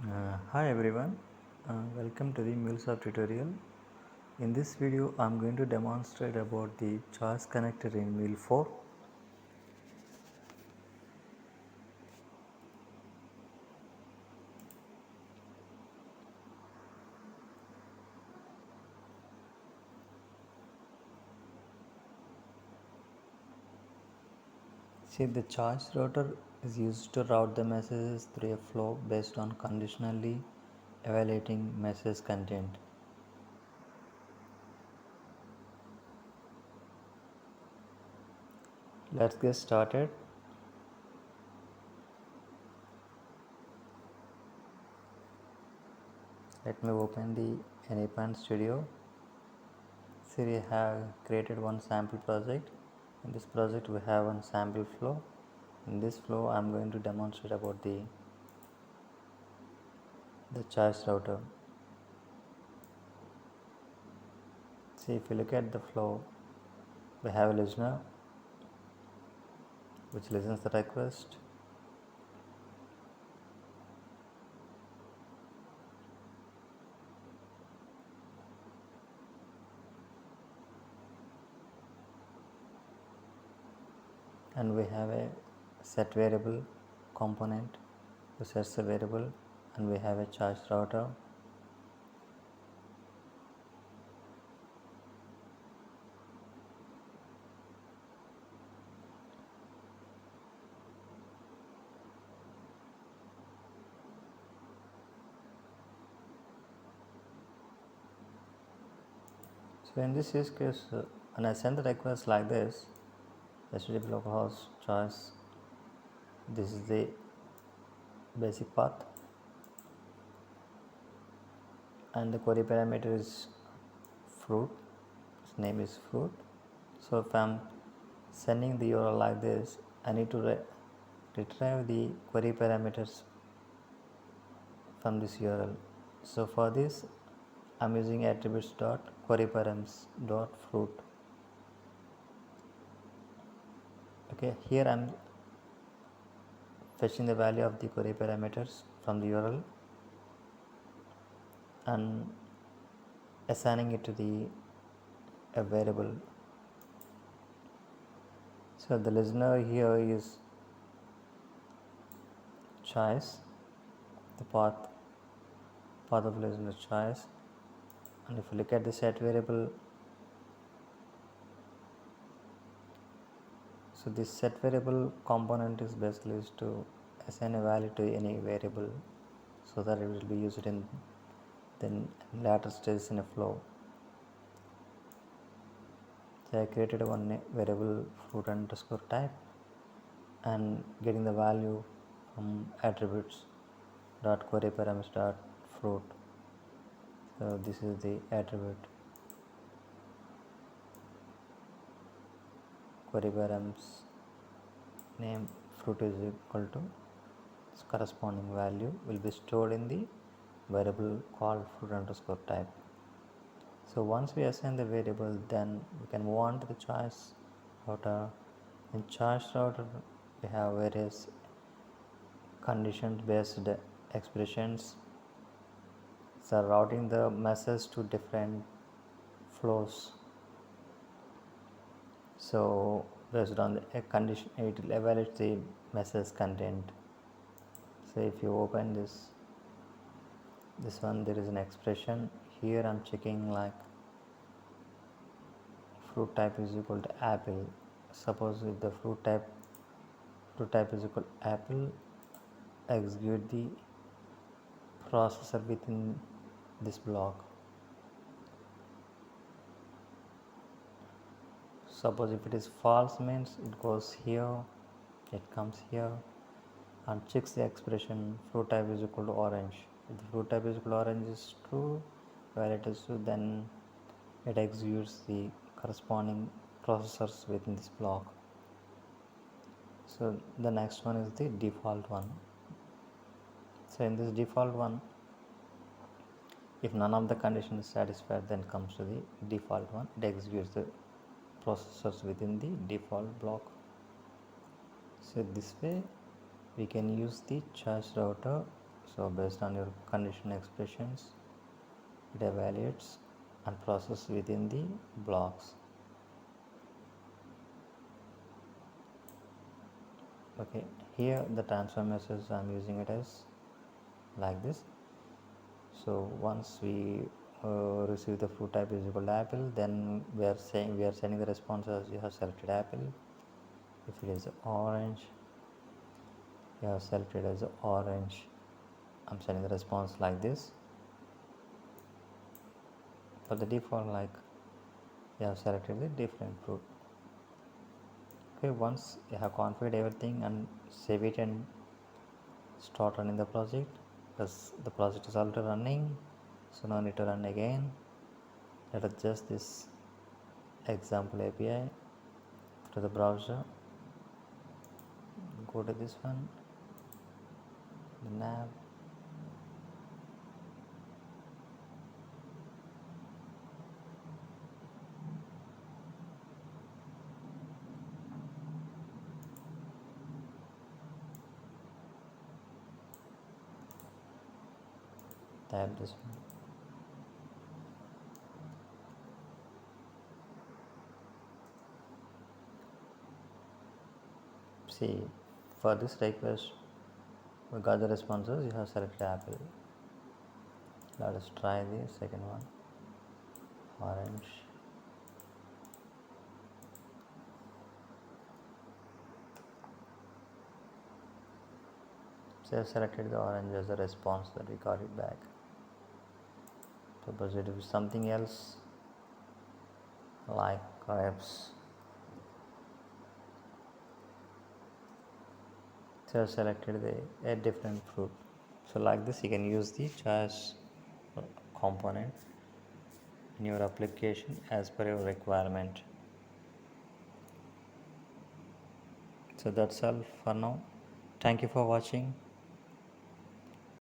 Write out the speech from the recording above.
Hi everyone, welcome to the Mule tutorial. In this video, I am going to demonstrate about the choice connector in Mule 4. See, the choice router is used to route the messages through a flow based on conditionally evaluating message content. Let's get started. Let me open the Anypan Studio. See, we have created one sample project. In this project, we have one sample flow. In this flow, I am going to demonstrate about the choice router. See, if you look at the flow, we have a listener which listens the request. And we have a set variable component who sets a variable, and we have a choice router. So in this use case, when I send the request like this, HTTP localhost choice, this is the basic path, and the query parameter is fruit. Its name is fruit. So if I'm sending the URL like this, I need to retrieve the query parameters from this URL. So for this, I'm using attributes dot query params dot fruit. Okay, here I'm fetching the value of the query parameters from the URL and assigning it to the a variable. So the listener here is choice, the path of listener choice, and if you look at the set variable, so this set variable component is basically used to assign a value to any variable so that it will be used in then later stages in a flow. So I created one variable fruit underscore type and getting the value from attributes dot query params dot fruit. So this is the attribute query params name fruit is equal to its corresponding value will be stored in the variable called fruit underscore type. So once we assign the variable, then we can move on to the choice router. In choice router, we have various condition based expressions. So routing the message to different flows. So based on the condition, it will evaluate the message content. So if you open this one, there is an expression. Here I'm checking like fruit type is equal to apple. Suppose if the fruit type is equal to apple, execute the processor within this block. Suppose if it is false means it goes here, it comes here and checks the expression fruit type is equal to orange. If the fruit type is equal to orange is true, where it is true, then it executes the corresponding processors within this block. So the next one is the default one. So in this default one, if none of the conditions is satisfied, then comes to the default one. It executes the processors within the default block. So this way we can use the choice router. So based on your condition expressions, it evaluates and processes within the blocks. Okay, here the transfer message I'm using it as like this. So once we receive the fruit type is equal to apple, then we are sending the response as you have selected apple. If it is orange, you have selected as orange, I'm sending the response like this. For the default, like you have selected the different fruit. Okay, once you have configured everything and save it and start running the project, because the project is already running, so no need to run again. Let us just this example API to the browser, go to this one, the nav, type this one. See, for this request we got the responses, you have selected apple. Let us try the second one, orange. So I have selected the orange as the response that we got it back. Suppose it is something else like grapes. So I have selected a different fruit. So like this you can use the choice component in your application as per your requirement. So that's all for now. Thank you for watching.